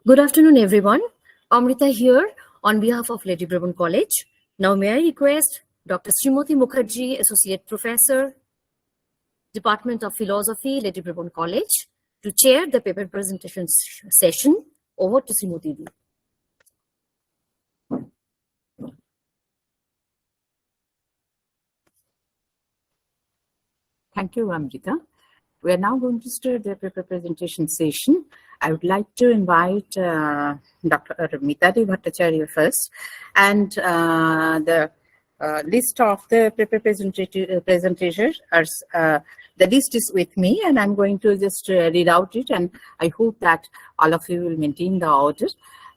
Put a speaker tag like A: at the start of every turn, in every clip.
A: Good afternoon, everyone. Amrita here on behalf of Lady Brabourne College. Now, may I request Dr. Srimati Mukherjee, Associate Professor, Department of Philosophy, Lady Brabourne College, to chair the paper presentation session. Over to Srimati.
B: Thank you, Amrita. We are now going to start the paper presentation session. I would like to invite Dr. Mitali Bhattacharya first, and the list of the paper presenters are the list is with me, and I'm going to just read out it, and I hope that all of you will maintain the order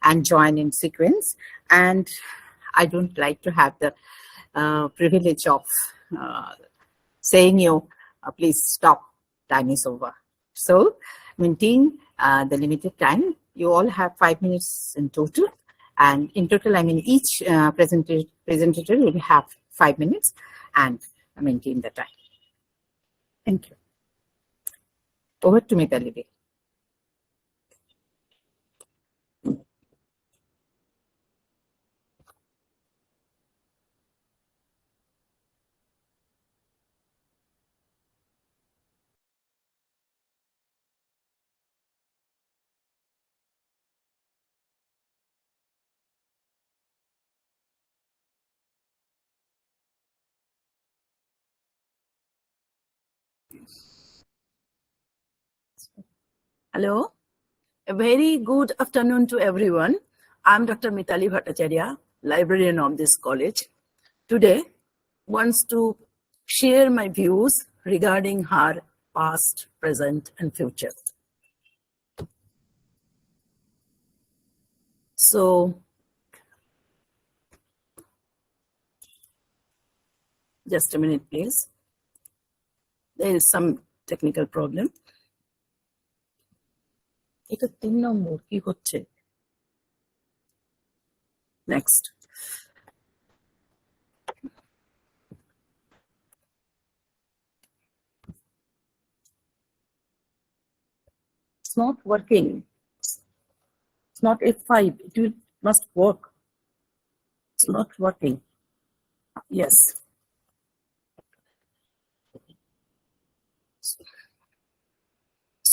B: and join in sequence. And I don't like to have the privilege of saying you, please stop, time is over. So maintain the limited time. You all have 5 minutes in total. And in total, I mean, each presenter will have 5 minutes and maintain the time. Thank you. Over to Mitali.
C: Hello, a very good afternoon to everyone. I'm Dr. Mitali Bhattacharya, librarian of this college. Today, wants to share my views regarding her past, present, and future. So, just a minute, please. There is some technical problem. এটা 3 নম্বর কি হচ্ছে next it's not working. It's not F5. Must work. It's not working. Yes.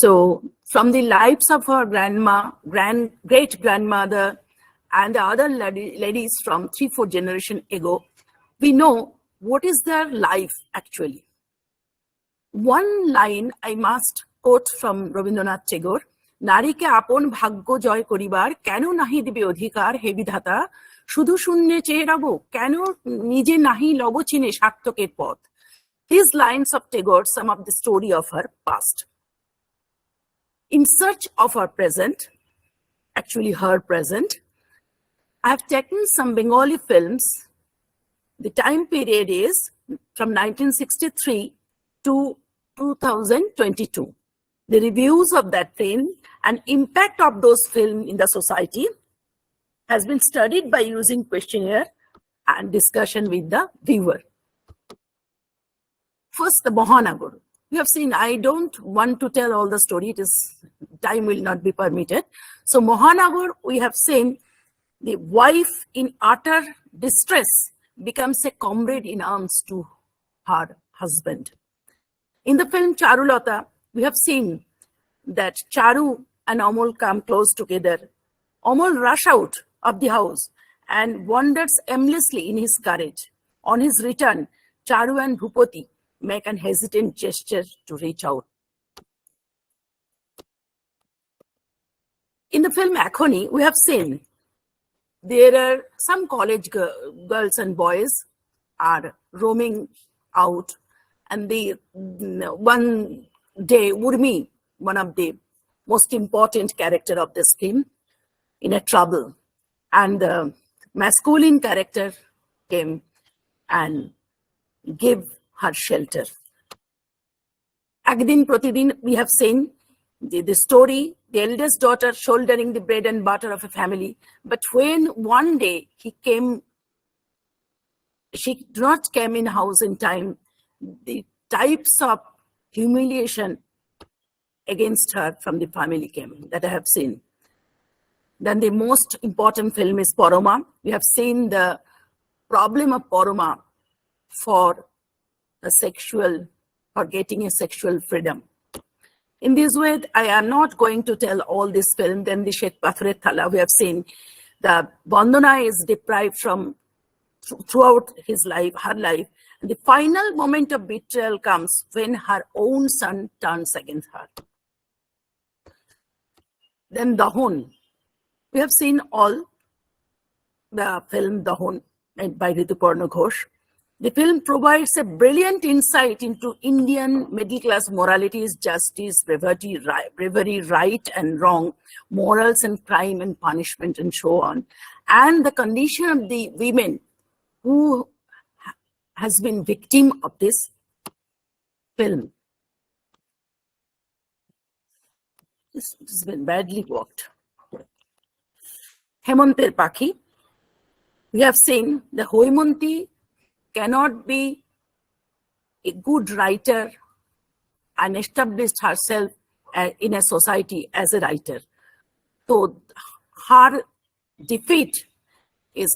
C: So from the lives of her grandma, great-grandmother, and the other ladies from 3-4 generations ago, we know what is their life actually. One line I must quote from Rabindranath Tagore, নারীকে আপন ভাগ্য জয় করিবার কেন নাহি দিবে অধিকার হে বিধাতা শুধু শূন্যে চেয়ে রব কেন নিজে নাহি লব চিনে সার্থকের পথ. These lines of Tagore sum up the story of her past. In search of her present, actually her present, I have taken some Bengali films. The time period is from 1963 to 2022. The reviews of that film and impact of those films in the society has been studied by using questionnaire and discussion with the viewer. First, the Mahanagar. You have seen, I don't want to tell all the story, time will not be permitted. So Mahanagar, we have seen the wife in utter distress becomes a comrade in arms to her husband. In the film Charulata, we have seen that Charu and Amol come close together. Amol rush out of the house and wanders aimlessly in his courage. On his return, Charu and Bhupati make an hesitant gesture to reach out. In the film Akhoni, we have seen there are some college girls and boys are roaming out, and one day Urmi, one of the most important character of this film, in a trouble, and the masculine character came and gave her shelter. Agdin Pratidin, we have seen the story, the eldest daughter shouldering the bread and butter of a family. But when one day she did not come in house in time, the types of humiliation against her from the family came that I have seen. Then the most important film is Poroma. We have seen the problem of Poroma for getting a sexual freedom. In this way, I am not going to tell all this film. Then the Sheikh Pathure Thala, we have seen the Vandana is deprived from throughout his life, her life. And the final moment of betrayal comes when her own son turns against her. Then Dahon. We have seen all the film Dahon made by Rituparna Ghosh. The film provides a brilliant insight into Indian middle-class moralities, justice, bravery, right and wrong, morals and crime and punishment and so on, and the condition of the women who has been victim of this film. This has been badly worked. Hemanter Pakhi. We have seen the Hoimonti cannot be a good writer and established herself in a society as a writer. So her defeat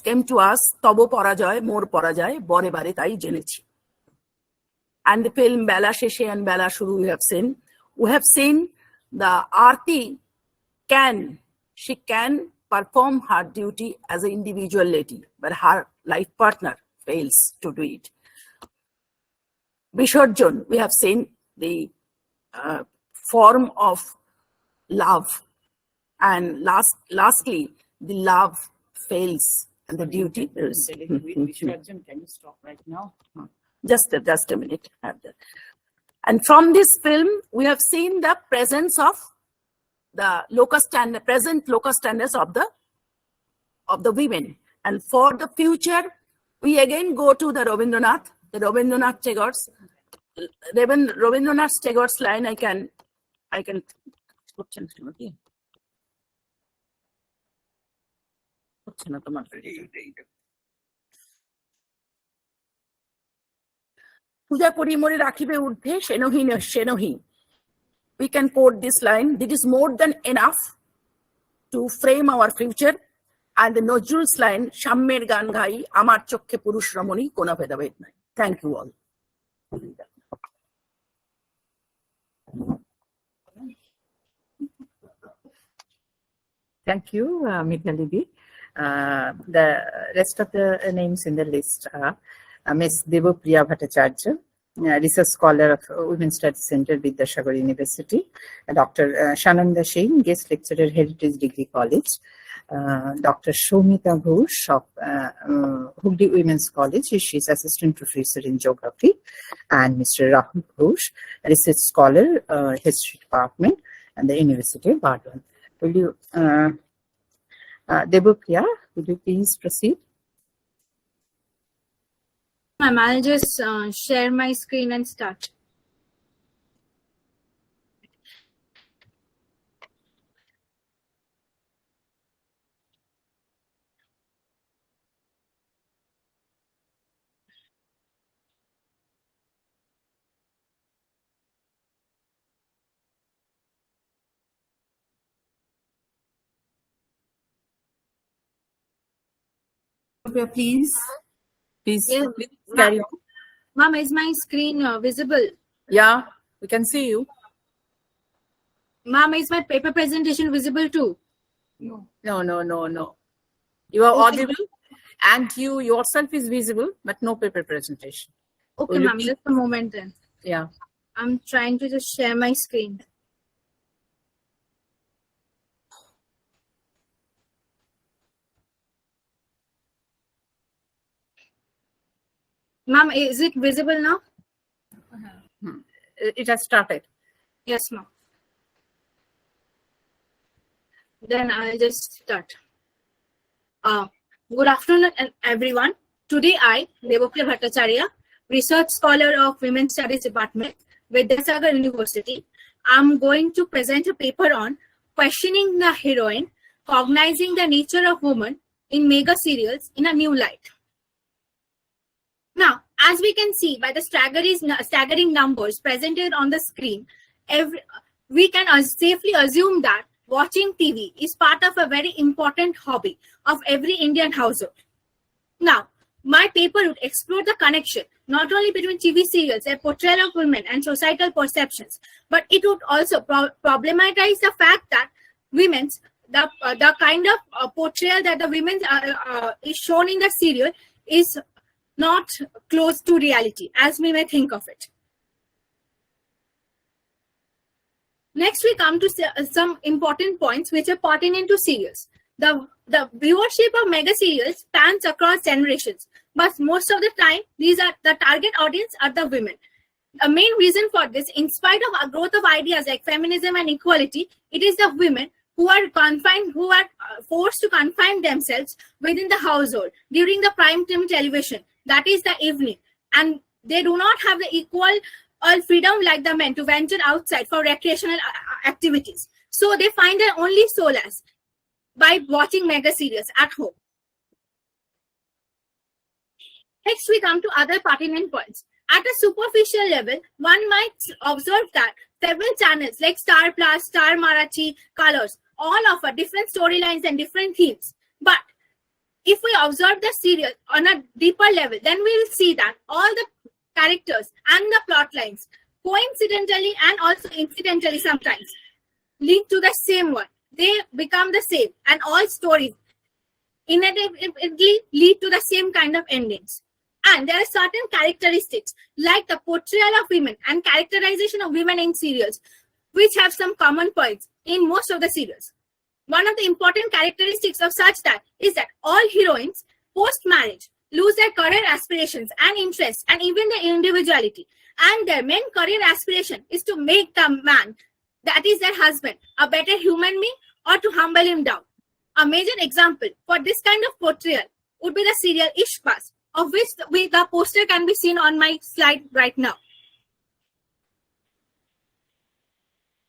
C: came to us, Tobo Parajay, More Parajay, Bore Bare Tai Jenichi. And the film Bela Sheshe and Bela Shuru we have seen. We have seen the Aarti she can perform her duty as an individual lady, but her life partner fails to do it. Visarjon, we have seen the form of love, and lastly, the love fails and the duty is.
B: Visarjon, can you stop right now?
C: Just a minute. And from this film, we have seen the presence of the present locus standards of the women. And for the future, we again go to the Rabindranath Tagore's. Rabindranath Tagore's line I can Puja Porimori Rakibe Udhe Shenohi Shenohi. We can quote this line. This is more than enough to frame our future. And the Nojrul's line, Shammer Gan Gai, Amar Chokke Purush Ramoni, Kona Vedaved Nai. Thank you all.
B: Thank you, Mitali. The rest of the names in the list are Ms. Devopriya Bhattacharya, Research Scholar of Women's Studies Center, Vidyasagar University, Dr. Shananda Singh, Guest Lecturer, Heritage Degree College, Dr. Shomita Ghosh of Hooghly Women's College, she is Assistant Professor in Geography, and Mr. Rahul Ghosh, Research Scholar, History Department, and the University of Brabourne. Will you, Devopriya, would you please proceed?
D: Ma'am, I'll just share my screen and start.
B: Please
D: Yes.
B: carry on.
D: Ma'am, is my screen visible?
B: Yeah, we can see you.
D: Ma'am, is my paper presentation visible too?
B: No. You are audible and you yourself is visible, but no paper presentation.
D: Okay,
B: Will you
D: ma'am, just a moment then.
B: Yeah.
D: I'm trying to just share my screen. Ma'am, is it visible now?
B: It has started.
D: Yes, ma'am. Then I'll just start. Good afternoon, everyone. Today I, Devopriya Bhattacharya, Research Scholar of Women's Studies Department, Vidyasagar University, I'm going to present a paper on questioning the heroine, cognizing the nature of woman in mega serials in a new light. Now, as we can see by the staggering numbers presented on the screen, we can safely assume that watching TV is part of a very important hobby of every Indian household. Now, my paper would explore the connection not only between TV serials, their portrayal of women and societal perceptions, but it would also problematize the fact that the kind of portrayal that the women is shown in the serial is not close to reality, as we may think of it. Next, we come to some important points which are pertinent to serials. The viewership of mega serials spans across generations, but most of the time, these are the target audience are the women. A main reason for this, in spite of a growth of ideas like feminism and equality, it is the women who are forced to confine themselves within the household during the prime time television, that is the evening, and they do not have the equal freedom like the men to venture outside for recreational activities. So they find their only solace by watching mega serials at home. Next, we come to other pertinent points. At a superficial level, one might observe that several channels like Star Plus, Star Marathi, Colors all offer different storylines and different themes. But if we observe the serial on a deeper level, then we will see that all the characters and the plot lines coincidentally and also incidentally sometimes lead to the same one. They become the same, and all stories inevitably lead to the same kind of endings. And there are certain characteristics like the portrayal of women and characterization of women in serials which have some common points in most of the serials. One of the important characteristics of such that is that all heroines post-marriage lose their career aspirations and interests and even their individuality. And their main career aspiration is to make the man, that is their husband, a better human being or to humble him down. A major example for this kind of portrayal would be the serial Ishqbaaz, of which the poster can be seen on my slide right now.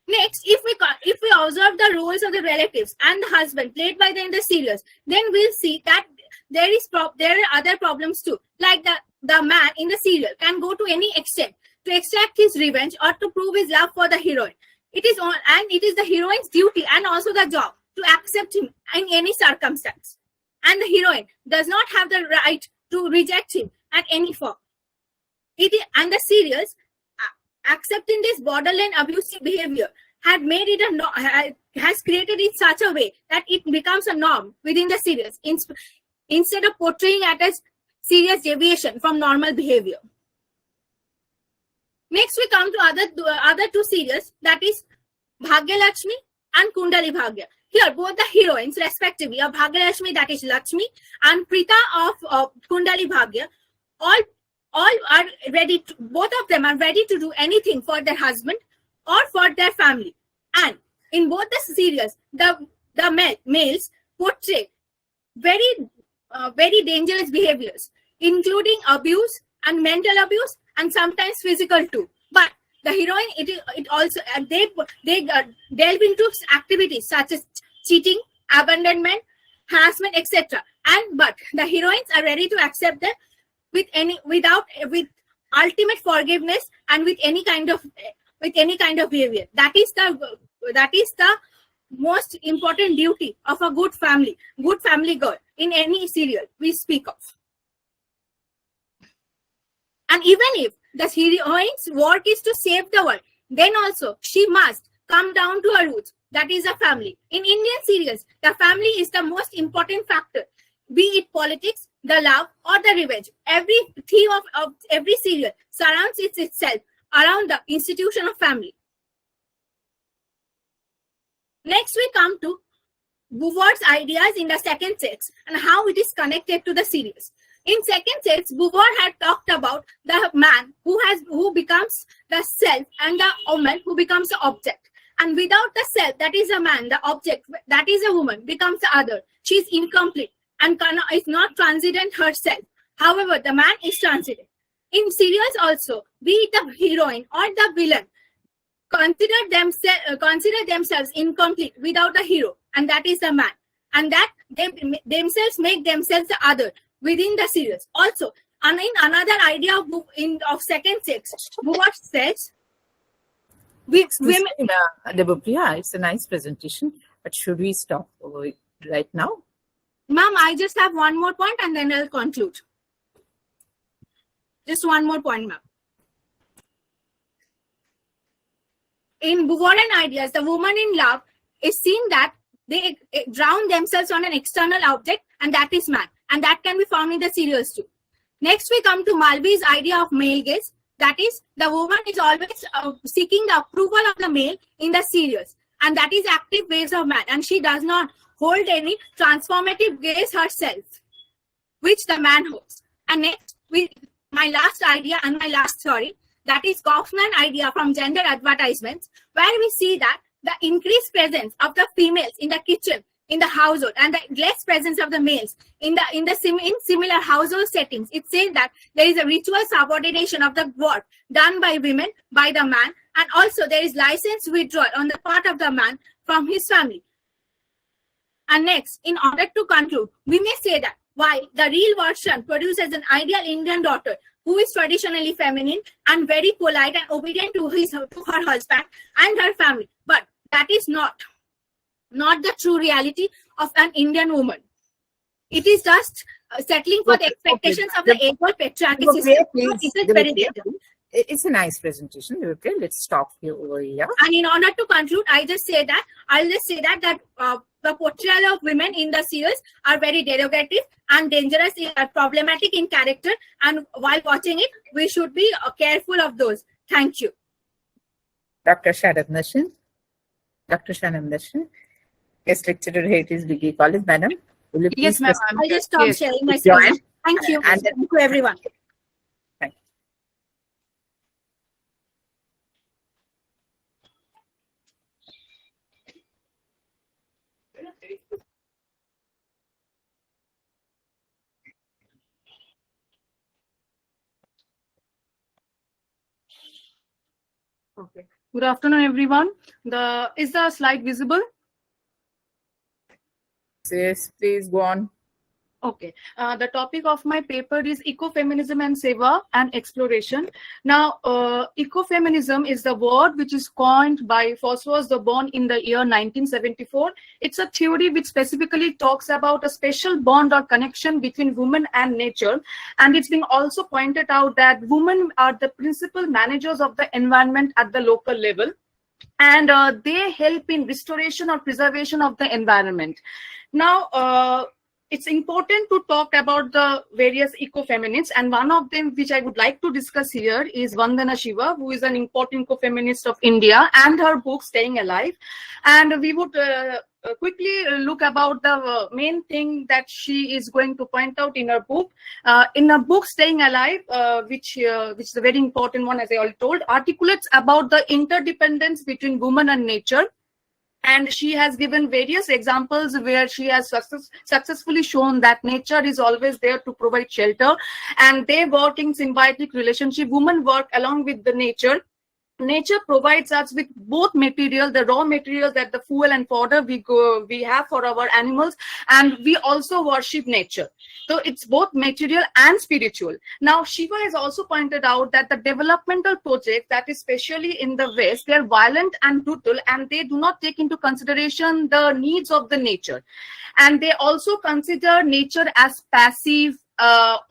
D: Next, if we observe the roles of the relatives and the husband played by them in the serials, then we'll see that there are other problems too. Like the man in the serial can go to any extent to extract his revenge or to prove his love for the heroine. It is the heroine's duty and also the job to accept him in any circumstance. And the heroine does not have the right to reject him at any form. And the serials accepting this borderline abusive behavior has created it such a way that it becomes a norm within the serials instead of portraying it as serious deviation from normal behavior. Next, we come to other two serials, that is Bhagya Lakshmi and Kundali Bhagya. Here, both the heroines, respectively, of Bhagya Lakshmi, that is Lakshmi, and Prita of Kundali Bhagya, all are ready. Both of them are ready to do anything for their husband or for their family. And in both the serials, the males portray very dangerous behaviors, including abuse and mental abuse, and sometimes physical too. But the heroine, they delve into activities such as cheating, abandonment, harassment, etc. But the heroines are ready to accept them with ultimate forgiveness and with any kind of behavior. That is the most important duty of a good family girl in any serial we speak of. And even if the heroine's work is to save the world, then also she must come down to her roots, that is a family. In Indian serials, the family is the most important factor, be it politics, the love, or the revenge. Every theme of every serial surrounds itself around the institution of family. Next, we come to Beauvoir's ideas in the second sex and how it is connected to the series. In second sex, Beauvoir had talked about the man who becomes the self and the woman who becomes the object. And without the self, that is a man, the object, that is a woman, becomes the other. She is incomplete and is not transcendent herself. However, the man is transcendent. In serials also, be it the heroine or the villain, consider themselves incomplete without a hero, and that is the man. And that they themselves make themselves the other within the series. Also, and in another idea of second sex, Beauvoir says,
B: Debapriya, it's a nice presentation. but should we stop right now?
D: Ma'am, I just have one more point and then I'll conclude. Just one more point, ma'am. In Brabourne ideas, the woman in love is seen that they drown themselves on an external object, and that is man. And that can be found in the serials too. Next, we come to Malvi's idea of male gaze. That is, the woman is always seeking the approval of the male in the serials. And that is active gaze of man. And she does not hold any transformative gaze herself, which the man holds. And next, my last idea and my last theory, that is Kaufman idea from gender advertisements, where we see that the increased presence of the females in the kitchen, in the household, and the less presence of the males in similar household settings. It says that there is a ritual subordination of the work done by women by the man, and also there is license withdrawal on the part of the man from his family. And next, in order to conclude, we may say that while the real version produces an ideal Indian daughter who is traditionally feminine and very polite and obedient to her husband and her family, but that is not the true reality of an Indian woman. It is just settling for the expectations of the age-old patriarchy system. It is very dangerous.
B: It's a nice presentation. Okay, let's stop here over here.
D: And in order to conclude, I'll just say that the portrayal of women in the series are very derogative and dangerous, problematic in character. And while watching it, we should be careful of those. Thank you.
B: Dr. Shanam Darshan. Dr. Shanam Darshan, guest lecturer at Heritage Degree College. Madam, will you please?
C: Yes, ma'am.
D: I'll just stop sharing my screen. Thank you.
B: And
D: thank you, everyone.
B: Thank you.
E: Okay. Good afternoon, everyone. Is the slide visible?
B: Yes, please go on.
E: Okay. The topic of my paper is ecofeminism and seva and exploration. Now, ecofeminism is the word which is coined by François Brabourne in the year 1974. It's a theory which specifically talks about a special bond or connection between women and nature. And it's been also pointed out that women are the principal managers of the environment at the local level. And they help in restoration or preservation of the environment. Now, it's important to talk about the various ecofeminists, and one of them which I would like to discuss here is Vandana Shiva, who is an important ecofeminist of India, and her book Staying Alive. And we would quickly look about the main thing that she is going to point out in her book. In her book Staying Alive, which is a very important one, as I already told, articulates about the interdependence between woman and nature. And she has given various examples where she has successfully shown that nature is always there to provide shelter, and they work in symbiotic relationship. Women work along with the nature. Nature provides us with both material, the raw material, that the fuel and fodder we have for our animals, and we also worship nature. So it's both material and spiritual. Now, Shiva has also pointed out that the developmental projects, that is especially in the West, they are violent and brutal, and they do not take into consideration the needs of the nature. And they also consider nature as passive,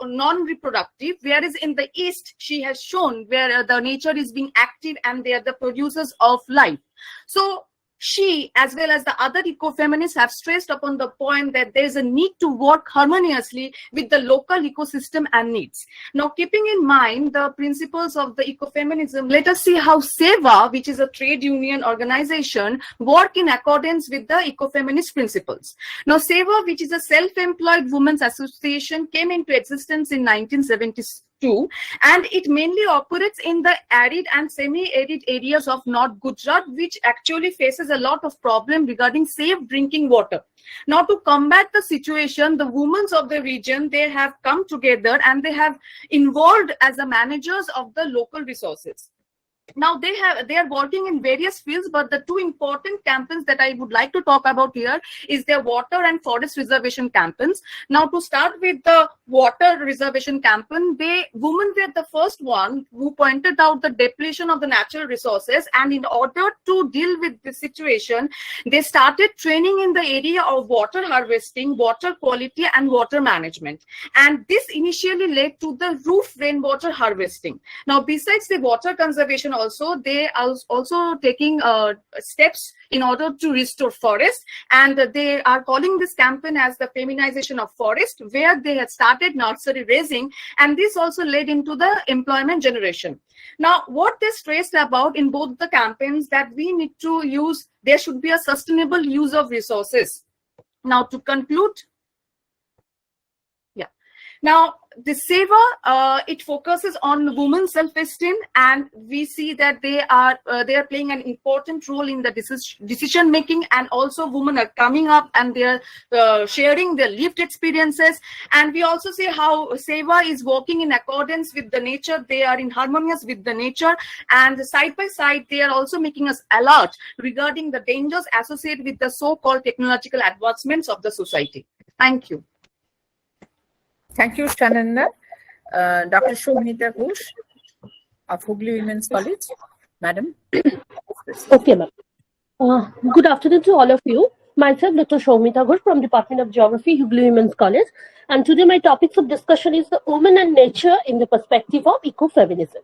E: non-reproductive, whereas in the East, she has shown where the nature is being active and they are the producers of life. So she, as well as the other ecofeminists, have stressed upon the point that there is a need to work harmoniously with the local ecosystem and needs. Now, keeping in mind the principles of the ecofeminism, let us see how SEVA, which is a trade union organization, work in accordance with the ecofeminist principles. Now, SEVA, which is a self-employed women's association, came into existence in 1972. And it mainly operates in the arid and semi-arid areas of North Gujarat, which actually faces a lot of problem regarding safe drinking water. Now, to combat the situation, the women of the region, they have come together and they have involved as the managers of the local resources. Now, they are working in various fields, but the two important campaigns that I would like to talk about here is their water and forest reservation campaigns. Now, to start with the water reservation campaign, women were the first one who pointed out the depletion of the natural resources, and in order to deal with this situation, they started training in the area of water harvesting, water quality, and water management. And this initially led to the roof rainwater harvesting. Now, besides the water conservation, also they are also taking steps in order to restore forest, and they are calling this campaign as the feminization of forest, where they had started nursery raising, and this also led into the employment generation. Now, what they stressed about in both the campaigns, that we need to use, there should be a sustainable use of resources. Now, to conclude, now, the Seva, it focuses on women's self-esteem, and we see that they are playing an important role in the decision making, and also women are coming up and they are sharing their lived experiences. And we also see how Seva is working in accordance with the nature. They are in harmonious with the nature, and side by side they are also making us alert regarding the dangers associated with the so-called technological advancements of the society. Thank you.
B: Thank you, Shananda. Dr. Srimati Ghosh of Hooghly Women's College. Madam.
F: Okay, ma'am. Good afternoon to all of you. Myself, Dr. Srimati Ghosh from Department of Geography, Hooghly Women's College. And today my topics of discussion is the woman and nature in the perspective of ecofeminism.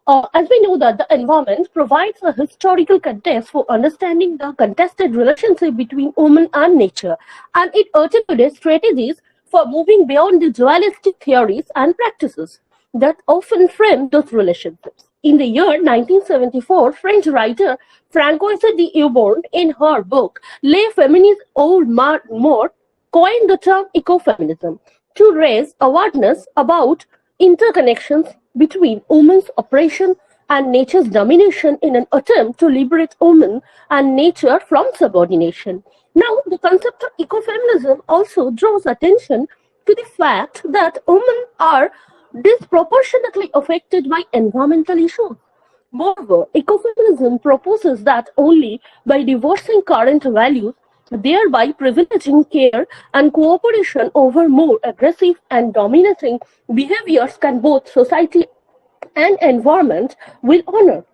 F: As we know that the environment provides a historical context for understanding the contested relationship between woman and nature, and it articulates strategies for moving beyond the dualistic theories and practices that often frame those relationships. In the year 1974, French writer Françoise de Brabourne, in her book Les Féministes au Monde, coined the term ecofeminism to raise awareness about interconnections between women's oppression and nature's domination in an attempt to liberate women and nature from subordination. Now, the concept of ecofeminism also draws attention to the fact that women are disproportionately affected by environmental issues. Moreover, ecofeminism proposes that only by divorcing current values, thereby privileging care and cooperation over more aggressive and dominating behaviors, can both society and environment will honor.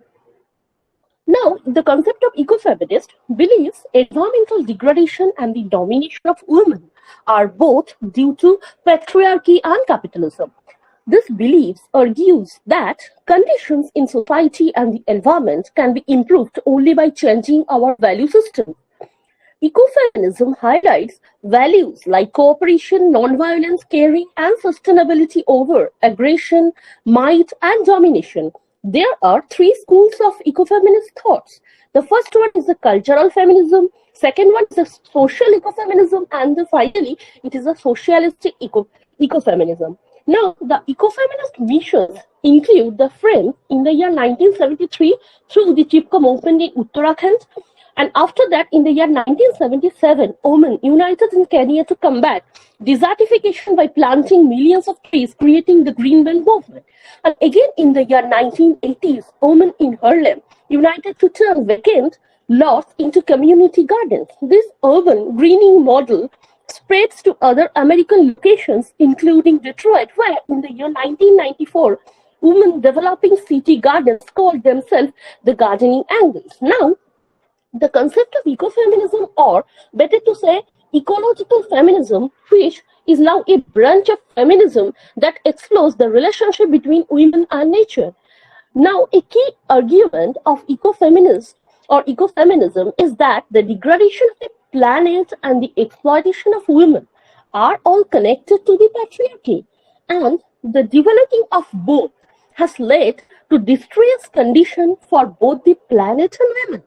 F: Now, the concept of ecofeminist believes environmental degradation and the domination of women are both due to patriarchy and capitalism. This belief argues that conditions in society and the environment can be improved only by changing our value system. Ecofeminism highlights values like cooperation, nonviolence, caring, and sustainability over aggression, might, and domination. There are three schools of ecofeminist thoughts. The first one is the cultural feminism, second one is the social ecofeminism, and finally, it is a socialistic ecofeminism. Now, the ecofeminist missions include the French in the year 1973 through the Chipcom Open in Uttarakhand, and after that, in the year 1977, women united in Kenya to combat desertification by planting millions of trees, creating the Green Belt movement. And again, in the year 1980s, women in Harlem united to turn vacant lots into community gardens. This urban greening model spreads to other American locations, including Detroit, where in the year 1994, women developing city gardens called themselves the gardening angles. Now, the concept of ecofeminism, or better to say, ecological feminism, which is now a branch of feminism that explores the relationship between women and nature. Now, a key argument of ecofeminist or ecofeminism is that the degradation of the planet and the exploitation of women are all connected to the patriarchy, and the developing of both has led to distress condition for both the planet and women.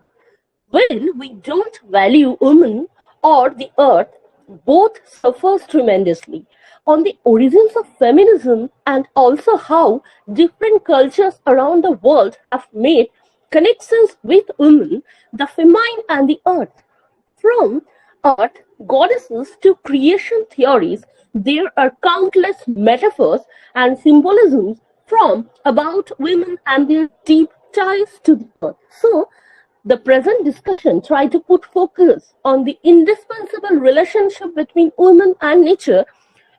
F: When we don't value women or the earth, both suffers tremendously. On the origins of feminism and also how different cultures around the world have made connections with women, the feminine and the earth. From earth goddesses to creation theories, there are countless metaphors and symbolisms from about women and their deep ties to the earth. So, the present discussion tries to put focus on the indispensable relationship between women and nature,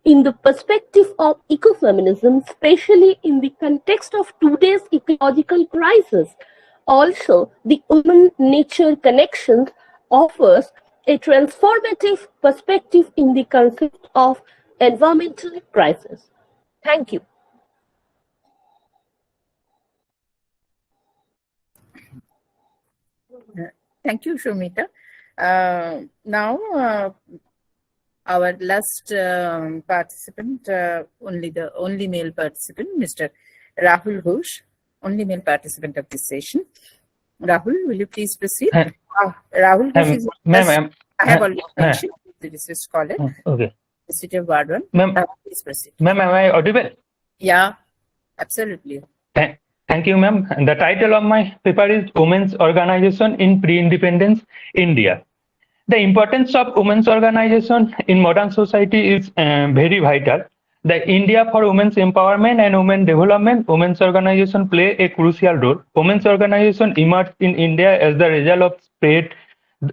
F: in the perspective of ecofeminism, especially in the context of today's ecological crisis. Also, the woman-nature connection offers a transformative perspective in the concept of environmental crisis. Thank you.
B: Thank you, Srimati. Now, our last participant, only male participant, Mr. Rahul Ghosh, only male participant of this session. Rahul, will you please proceed? Rahul Ghosh is,
G: Ma'am,
B: I have already mentioned, the research scholar,
G: okay.
B: the city of Brabourne.
G: Ma'am,
B: Please proceed.
G: ma'am, am I audible?
B: Yeah, absolutely.
G: Thank you, ma'am. The title of my paper is Women's Organization in Pre-Independence India. The importance of women's organization in modern society is very vital. The India for Women's Empowerment and Women Development, women's organization play a crucial role. Women's organization emerged in India as the result of spread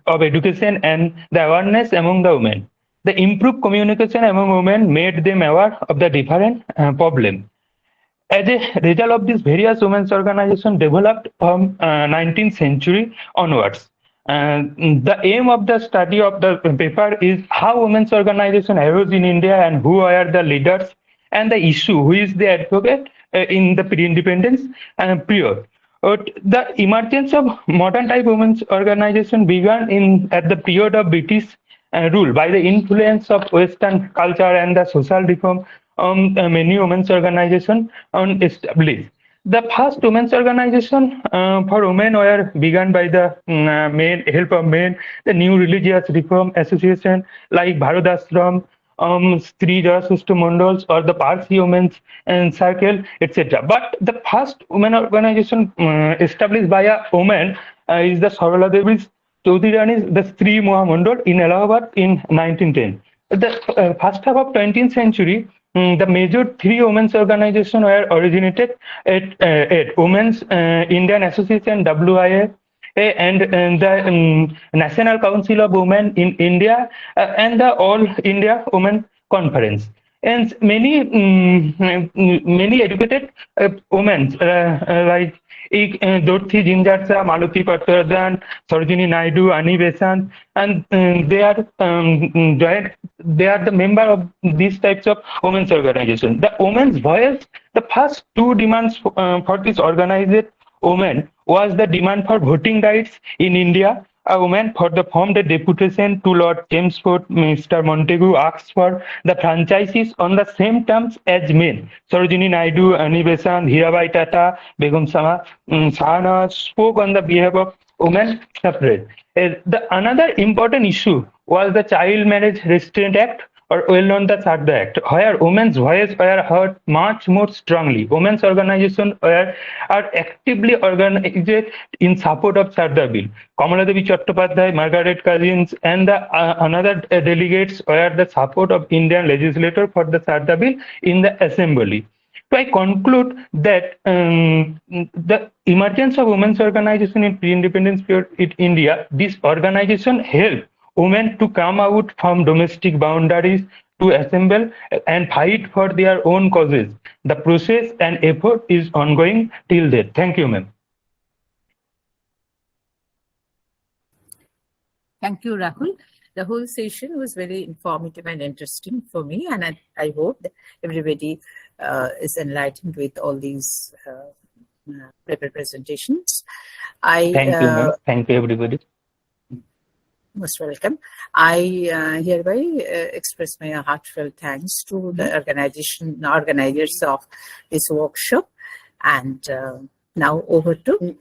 G: of education and the awareness among the women. The improved communication among women made them aware of the different problems. As a result of this, various women's organizations developed from 19th century onwards. The aim of the study of the paper is how women's organization arose in India and who are the leaders and the issue, who is the advocate in the pre-independence period. The emergence of modern type women's organization began at the period of British rule by the influence of Western culture and the social reform. Many women's organizations established. The first women's organization for women were begun by the help of men. The new religious reform association like Bharadashram, Stri Jarasushtu Mandals, or the Parsi Women's Circle, etc. But the first women organization established by a woman is the Sarala Devi's Chaudhary, the Stri Mahamandal in Allahabad in 1910. The first half of 20th century, the major three women's organizations were originated at Women's Indian Association (WIA) and the National Council of Women in India and the All India Women Conference. And many educated women like Dorothy Jinjatsa, Malati Patwardhan, Sarojini Naidu, Ani Besant, and they are the member of these types of women's organizations. The women's voice, the first two demands for this organized women was the demand for voting rights in India. A woman formed a deputation to Lord Chelmsford. Mr. Montagu asked for the franchises on the same terms as men. Sarojini Naidu, Ani Besant, Hirabai Tata, Begum Sahana spoke on the behalf of women suffrage. Another important issue was the Child Marriage Restraint Act, or well known the Sarda Act, where women's voices were heard much more strongly. Women's organizations are actively organized in support of Sarda Bill. Kamala Devi Chattopadhyay, Margaret Cousins, and the another delegates were the support of Indian legislator for the Sarda Bill in the Assembly. So I conclude that the emergence of women's organization in pre-independence period in India, this organization helped women to come out from domestic boundaries to assemble and fight for their own causes. The process and effort is ongoing till date. Thank you, ma'am.
B: Thank you, Rahul. The whole session was very informative and interesting for me, and I hope that everybody is enlightened with all these paper presentations.
G: Thank you, ma'am. Thank you, everybody.
B: Most welcome. I hereby express my heartfelt thanks to the organizers of this workshop. And now over to